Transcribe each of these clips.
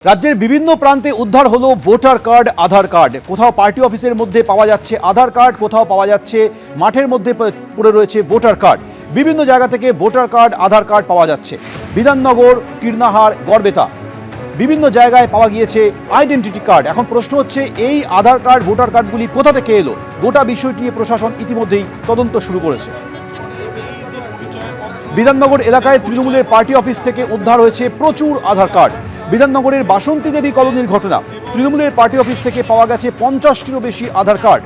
রাজ্যের বিভিন্ন প্রান্তে উদ্ধার হলো ভোটার কার্ড, আধার কার্ড। কোথাও পার্টি অফিসের মধ্যে পাওয়া যাচ্ছে আধার কার্ড, কোথাও পাওয়া যাচ্ছে মাঠের মধ্যে পড়ে রয়েছে ভোটার কার্ড। বিভিন্ন জায়গা থেকে ভোটার কার্ড, আধার কার্ড পাওয়া যাচ্ছে। বিধাননগর, কীর্ণাহার, গড়বেতা বিভিন্ন জায়গায় পাওয়া গিয়েছে আইডেন্টিটি কার্ড। এখন প্রশ্ন হচ্ছে, এই আধার কার্ড, ভোটার কার্ডগুলি কোথা থেকে এলো? গোটা বিষয়টি নিয়ে প্রশাসন ইতিমধ্যেই তদন্ত শুরু করেছে। বিধাননগর এলাকায় তৃণমূলের পার্টি অফিস থেকে উদ্ধার হয়েছে প্রচুর আধার কার্ড। বিধাননগরের বাসন্তী দেবী কলোনির ঘটনা। তৃণমূলের পার্টি অফিস থেকে পাওয়া গেছে 50টিরও বেশি আধার কার্ড।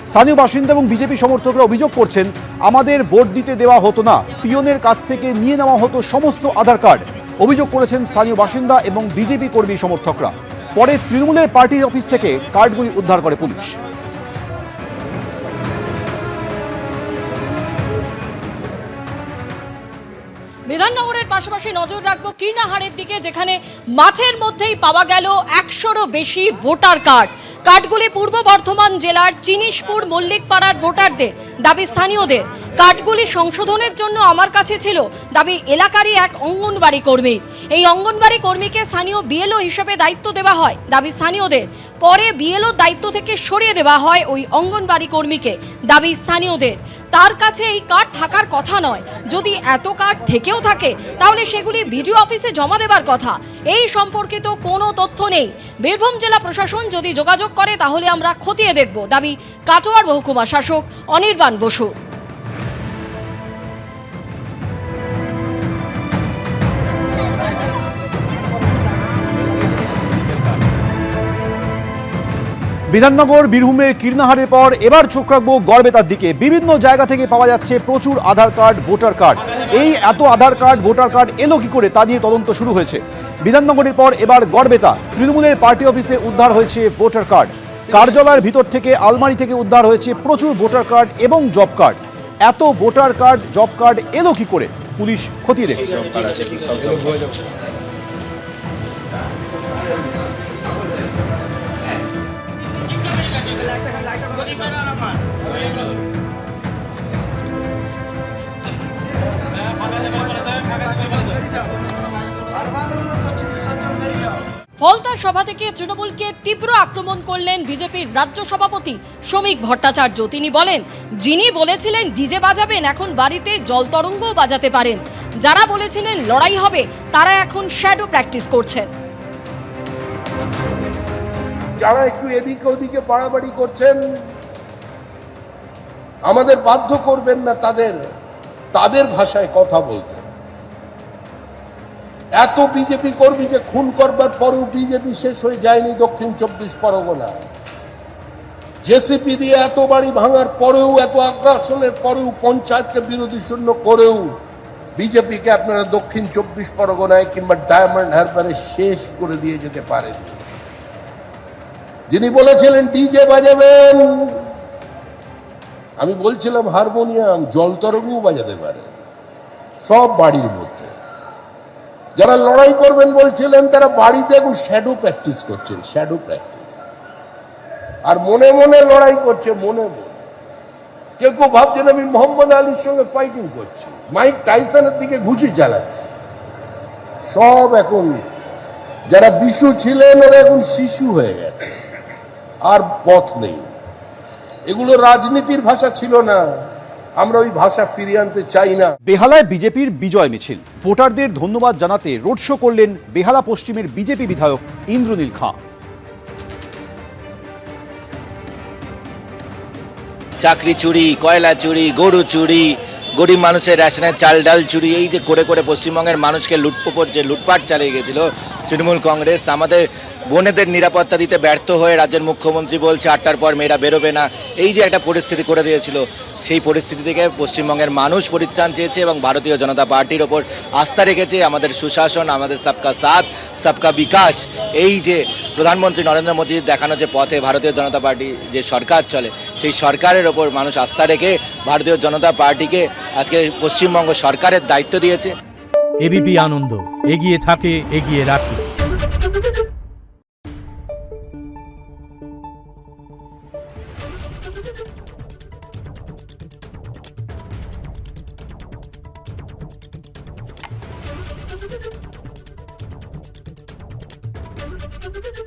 স্থানীয় বাসিন্দা এবং বিজেপি সমর্থকরা অভিযোগ করছেন, আমাদের ভোট দিতে দেওয়া হতো না, পিয়নের কাছ থেকে নিয়ে নেওয়া হতো সমস্ত আধার কার্ড। অভিযোগ করেছেন স্থানীয় বাসিন্দা এবং বিজেপি কর্মী সমর্থকরা। পরে তৃণমূলের পার্টি অফিস থেকে কার্ডগুলি উদ্ধার করে পুলিশ। বিধাননগরের পাশাপাশি নজর রাখবো কীর্ণাহারের দিকে, যেখানে মাঠের মধ্যেই পাওয়া গেল 100রও বেশি ভোটার কার্ড। কার্ডগুলি পূর্ব বর্ধমান জেলার চিনিশপুর মল্লিকপাড়ার ভোটারদের, দাবি স্থানীয়দের। কার্ডগুলি সংশোধনের জন্য আমার কাছে ছিল, দাবি এলাকারই এক অঙ্গনবাড়ি কর্মী। এই অঙ্গনবাড়ি কর্মীকে স্থানীয় বিএলও হিসেবে দায়িত্ব দেওয়া হয়, দাবি স্থানীয়দের। পরে বিএলও দায়িত্ব থেকে সরিয়ে দেওয়া হয় ওই অঙ্গনবাড়ি কর্মীকে, দাবি স্থানীয়দের। তার কাছে এই কার্ড থাকার কথা নয়, যদি এত কার্ড থেকেও থাকে তাহলে সেগুলি বিডিও অফিসে জমা দেবার কথা। এই সম্পর্কিত কোনো তথ্য নেই। বীরভূম জেলা প্রশাসন যদি যোগাযোগ করে তাহলে আমরা খতিয়ে দেখব, দাবি কাটোয়ার মহকুমা শাসক অনির্বাণ বসু। বিধাননগর, বীরভূমের কীর্ণাহারের পর এবার চোখ রাখবো গড়বেতার দিকে। বিভিন্ন জায়গা থেকে পাওয়া যাচ্ছে প্রচুর আধার কার্ড, ভোটার কার্ড। এই এত আধার কার্ড, ভোটার কার্ড এলো কি করে, তা নিয়ে তদন্ত শুরু হয়েছে। বিধাননগরের পর এবার গড়বেতা। তৃণমূলের পার্টি অফিসে উদ্ধার হয়েছে ভোটার কার্ড। কার্যালয়ের ভিতর থেকে, আলমারি থেকে উদ্ধার হয়েছে প্রচুর ভোটার কার্ড এবং জব কার্ড। এত ভোটার কার্ড, জব কার্ড এলো কি করে, পুলিশ খতিয়ে দেখছে। ফলতার সভা থেকে তৃণমূলকে তীব্র আক্রমণ করলেন বিজেপির রাজ্য সভাপতি শ্রমিক ভট্টাচার্য। তিনি বলেন, যিনি বলেছিলেন ডিজে বাজাবেন, এখন বাড়িতে জল তরঙ্গও বাজাতে পারেন। যারা বলেছিলেন লড়াই হবে, তারা এখন শ্যাডো প্র্যাকটিস করছেন। যারা একটু এদিকে ওদিকে বাড়াবাড়ি করছেন, আমাদের বাধ্য করবেন না তাদের ভাষায় কথা বলতে। এত বিজেপি কর্মীকে খুন করবার পরেও বিজেপি শেষ হয়ে যায়নি দক্ষিণ 24 পরগনা। জেসিপি দিয়ে এত বাড়ি ভাঙার পরেও, এত আগ্রাসনের পরেও, পঞ্চায়েতকে বিরোধী শূন্য করেও বিজেপিকে আপনারা দক্ষিণ 24 পরগনায় কিংবা ডায়মন্ড হারবারে শেষ করে দিয়ে যেতে পারেন। যিনি বলেছিলেন ডিজে বাজাবেন, আমি বলছিলাম হারমোনিয়াম, জল তরঙ্গও বাজাতে পারে সব বাড়ির মধ্যে। যারা লড়াই করবেন বলছিলেন, তারা বাড়িতে এখন শ্যাডো প্র্যাকটিস করছেন, শ্যাডো প্র্যাকটিস। আর মনে মনে লড়াই করছে, মনে মনে। কেউ কেউ ভাবছেন আমি মোহাম্মদ আলীর সঙ্গে ফাইটিং করছি, মাইক টাইসনের দিকে ঘুষি চালাচ্ছি। সব এখন যারা বিশু ছিলেন, ওরা এখন শিশু হয়ে গেছে, আর পথ নেই। এগুলো রাজনীতির ভাষা ছিল না, আমরা ওই ভাষা ফিরিয়ে আনতে চাই না। বেহালায় বিজেপির বিজয় মিছিল। ভোটারদের ধন্যবাদ জানাতে রোড শো করলেন বেহালা পশ্চিমের বিজেপি বিধায়ক ইন্দ্রনীল খাঁ। চাকরি চুরি, কয়লা চুরি, গরু চুরি, গরিব মানুষের রেশনের চাল ডাল চুরি, এই যে করে করে পশ্চিমবঙ্গের মানুষকে লুটপাট চালিয়ে গেছিল তৃণমূল কংগ্রেস। আমাদের বোনেদের নিরাপত্তা দিতে ব্যর্থ হয়ে রাজ্যের মুখ্যমন্ত্রী বলছে 8টার পর মেয়েরা বেরোবে না, এই যে একটা পরিস্থিতি করে দিয়েছিল, সেই পরিস্থিতি থেকে পশ্চিমবঙ্গের মানুষ পরিত্রাণ চেয়েছে এবং ভারতীয় জনতা পার্টির ওপর আস্থা রেখেছে। আমাদের সুশাসন, আমাদের সবকা সাথ, সবকা বিকাশ, এই যে প্রধানমন্ত্রী নরেন্দ্র মোদীর দেখানো যে পথে ভারতীয় জনতা পার্টি যে সরকার চলে, সেই সরকারের ওপর মানুষ আস্থা রেখে ভারতীয় জনতা পার্টিকে আজকে পশ্চিমবঙ্গ সরকারের দায়িত্ব দিয়েছে। এবিপি আনন্দ, এগিয়ে থাকে, এগিয়ে রাখে। Thank you.